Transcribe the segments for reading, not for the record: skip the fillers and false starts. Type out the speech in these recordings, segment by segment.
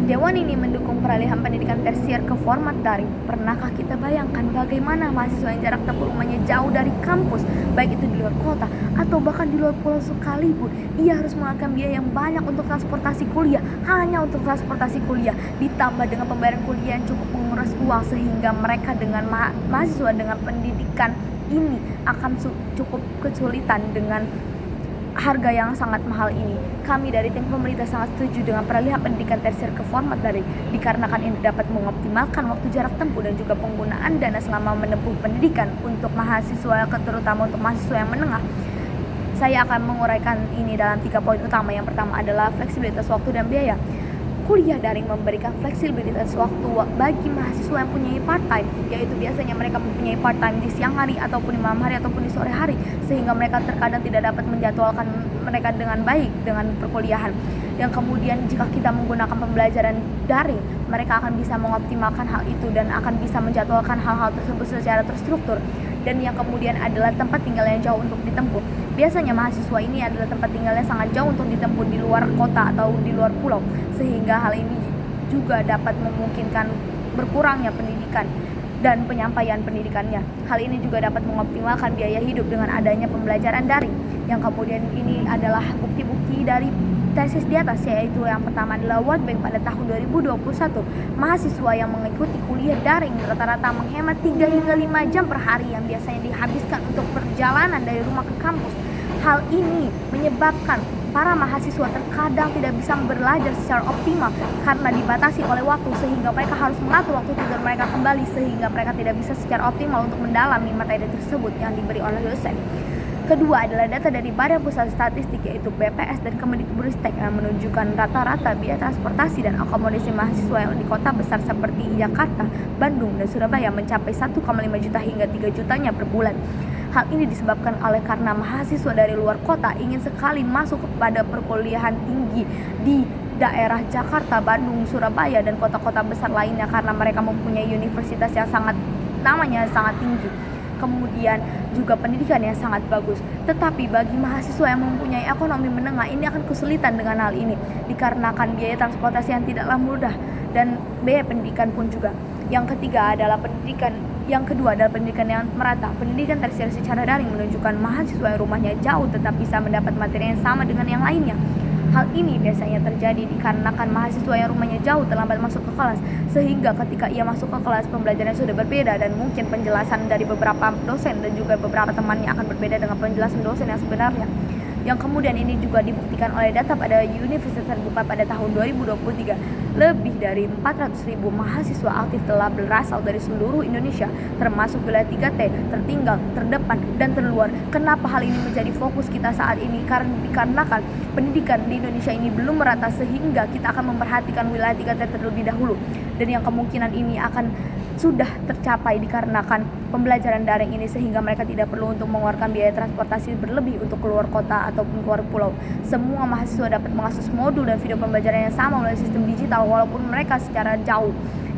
Dewan ini mendukung peralihan pendidikan tersier ke format daring. Pernahkah kita bayangkan bagaimana mahasiswa yang jarak tempuh rumahnya jauh dari kampus, baik itu di luar kota atau bahkan di luar pulau sekalipun, ia harus mengeluarkan biaya yang banyak untuk transportasi kuliah, hanya untuk transportasi kuliah, ditambah dengan pembayaran kuliah yang cukup menguras uang, sehingga mereka dengan mahasiswa dengan pendidikan ini akan cukup kesulitan dengan harga yang sangat mahal ini. Kami dari tim pemerintah sangat setuju dengan peralihan pendidikan tersier ke format daring, dikarenakan ini dapat mengoptimalkan waktu jarak tempuh dan juga penggunaan dana selama menempuh pendidikan untuk mahasiswa, terutama untuk mahasiswa yang menengah. Saya akan menguraikan ini dalam 3 poin utama. Yang pertama adalah fleksibilitas waktu dan biaya. Kuliah daring memberikan fleksibilitas waktu bagi mahasiswa yang punya part-time, yaitu biasanya mereka mempunyai part-time di siang hari ataupun di malam hari ataupun di sore hari, sehingga mereka terkadang tidak dapat menjadwalkan mereka dengan baik dengan perkuliahan. Yang kemudian jika kita menggunakan pembelajaran daring, mereka akan bisa mengoptimalkan hal itu dan akan bisa menjadwalkan hal-hal tersebut secara terstruktur. Dan yang kemudian adalah tempat tinggal yang jauh untuk ditempuh. Biasanya mahasiswa ini adalah tempat tinggalnya sangat jauh untuk ditempuh di luar kota atau di luar pulau, sehingga hal ini juga dapat memungkinkan berkurangnya pendidikan dan penyampaian pendidikannya. Hal ini juga dapat mengoptimalkan biaya hidup dengan adanya pembelajaran daring. Yang kemudian ini adalah bukti-bukti dari tesis di atas, yaitu yang pertama adalah World Bank pada tahun 2021. Mahasiswa yang mengikuti kuliah daring rata-rata menghemat 3 hingga 5 jam per hari yang biasanya dihabiskan untuk perjalanan dari rumah ke kampus. Hal ini menyebabkan para mahasiswa terkadang tidak bisa belajar secara optimal karena dibatasi oleh waktu, sehingga mereka harus mengatur waktu tidur mereka kembali, sehingga mereka tidak bisa secara optimal untuk mendalami materi tersebut yang diberi oleh dosen. Kedua adalah data dari Badan Pusat Statistik, yaitu BPS dan Kemendikbudristek, yang menunjukkan rata-rata biaya transportasi dan akomodasi mahasiswa yang di kota besar seperti Jakarta, Bandung, dan Surabaya mencapai 1,5 juta hingga 3 jutanya per bulan. Hal ini disebabkan oleh karena mahasiswa dari luar kota ingin sekali masuk kepada perkuliahan tinggi di daerah Jakarta, Bandung, Surabaya, dan kota-kota besar lainnya karena mereka mempunyai universitas yang namanya sangat tinggi. Kemudian juga pendidikan yang sangat bagus. Tetapi bagi mahasiswa yang mempunyai ekonomi menengah ini akan kesulitan dengan hal ini, dikarenakan biaya transportasi yang tidaklah mudah dan biaya pendidikan pun juga. Yang kedua adalah pendidikan yang merata. Pendidikan tersier secara daring menunjukkan mahasiswa yang rumahnya jauh tetap bisa mendapat materi yang sama dengan yang lainnya. Hal ini biasanya terjadi dikarenakan mahasiswa yang rumahnya jauh terlambat masuk ke kelas, sehingga ketika ia masuk ke kelas pembelajarannya sudah berbeda dan mungkin penjelasan dari beberapa dosen dan juga beberapa temannya akan berbeda dengan penjelasan dosen yang sebenarnya. Yang kemudian ini juga dibuktikan oleh data pada Universitas Terbuka pada tahun 2023. Lebih dari 400.000 mahasiswa aktif telah berasal dari seluruh Indonesia, termasuk wilayah 3T, tertinggal, terdepan, dan terluar. Kenapa hal ini menjadi fokus kita saat ini? Dikarenakan pendidikan di Indonesia ini belum merata, sehingga kita akan memperhatikan wilayah 3T terlebih dahulu. Dan yang kemungkinan ini akan sudah tercapai dikarenakan pembelajaran daring ini, sehingga mereka tidak perlu untuk mengeluarkan biaya transportasi berlebih untuk keluar kota ataupun keluar pulau. Semua mahasiswa dapat mengakses modul dan video pembelajaran yang sama melalui sistem digital walaupun mereka secara jauh.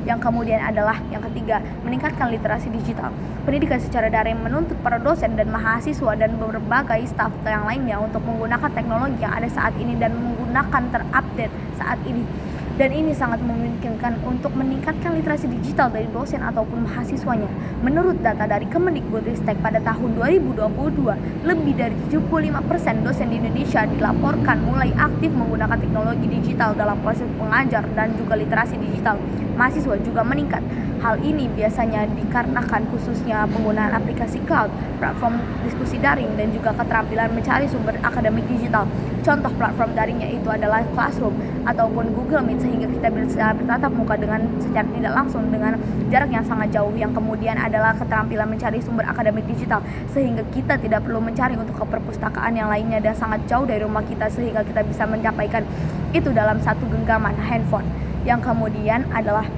Yang kemudian adalah yang ketiga, meningkatkan literasi digital. Pendidikan secara daring menuntut para dosen dan mahasiswa dan berbagai staf yang lainnya untuk menggunakan teknologi yang ada saat ini dan menggunakan terupdate saat ini. Dan ini sangat memungkinkan untuk meningkatkan literasi digital dari dosen ataupun mahasiswanya. Menurut data dari Kemendikbudristek pada tahun 2022, lebih dari 75% dosen di Indonesia dilaporkan mulai aktif menggunakan teknologi digital dalam proses pengajar dan juga literasi digital. Mahasiswa juga meningkat. Hal ini biasanya dikarenakan khususnya penggunaan aplikasi cloud, platform diskusi daring, dan juga keterampilan mencari sumber akademik digital. Contoh platform daringnya itu adalah Classroom ataupun Google Meet, sehingga kita bisa bertatap muka dengan secara tidak langsung dengan jarak yang sangat jauh. Yang kemudian adalah keterampilan mencari sumber akademik digital, sehingga kita tidak perlu mencari untuk ke perpustakaan yang lainnya dan sangat jauh dari rumah kita, sehingga kita bisa menyampaikan itu dalam satu genggaman handphone. Yang kemudian adalah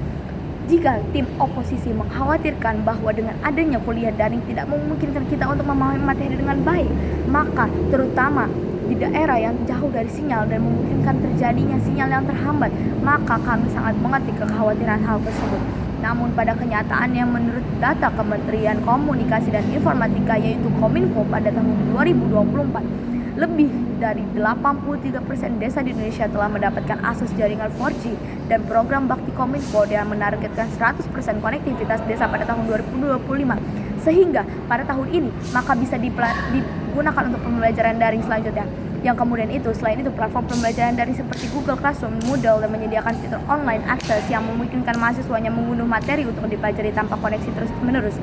jika tim oposisi mengkhawatirkan bahwa dengan adanya kuliah daring tidak memungkinkan kita untuk memahami materi dengan baik, maka terutama di daerah yang jauh dari sinyal dan memungkinkan terjadinya sinyal yang terhambat, maka kami sangat mengerti kekhawatiran hal tersebut. Namun pada kenyataannya, menurut data Kementerian Komunikasi dan Informatika, yaitu Kominfo pada tahun 2024, Lebih dari 83% desa di Indonesia telah mendapatkan akses jaringan 4G dan program Bakti Kominfo yang menargetkan 100% konektivitas desa pada tahun 2025. Sehingga pada tahun ini maka bisa digunakan untuk pembelajaran daring selanjutnya. Yang kemudian itu, selain itu platform pembelajaran daring seperti Google Classroom, Moodle, dan menyediakan fitur online access yang memungkinkan mahasiswanya mengunduh materi untuk dipelajari tanpa koneksi terus-menerus.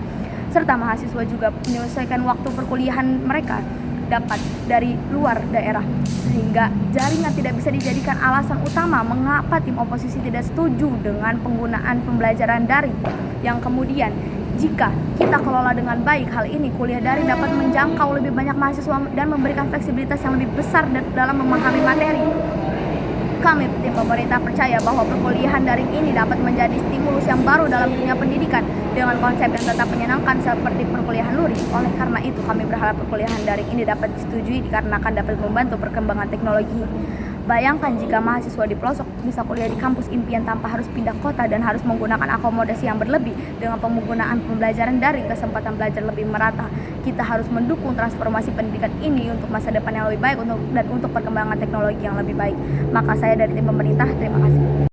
Serta mahasiswa juga menyelesaikan waktu perkuliahan mereka dapat dari luar daerah, sehingga jaringan tidak bisa dijadikan alasan utama mengapa tim oposisi tidak setuju dengan penggunaan pembelajaran daring. Yang kemudian, jika kita kelola dengan baik hal ini, kuliah daring dapat menjangkau lebih banyak mahasiswa dan memberikan fleksibilitas yang lebih besar dalam memahami materi. Kami tim pemerintah percaya bahwa perkuliahan daring ini dapat menjadi stimulus yang baru dalam dunia pendidikan dengan konsep yang tetap menyenangkan seperti perkuliahan luring. Oleh karena itu, kami berharap perkuliahan daring ini dapat disetujui dikarenakan dapat membantu perkembangan teknologi. Bayangkan jika mahasiswa di pelosok bisa kuliah di kampus impian tanpa harus pindah kota dan harus menggunakan akomodasi yang berlebih. Dengan penggunaan pembelajaran daring, kesempatan belajar lebih merata. Kita harus mendukung transformasi pendidikan ini untuk masa depan yang lebih baik dan untuk perkembangan teknologi yang lebih baik. Maka saya dari tim pemerintah, terima kasih.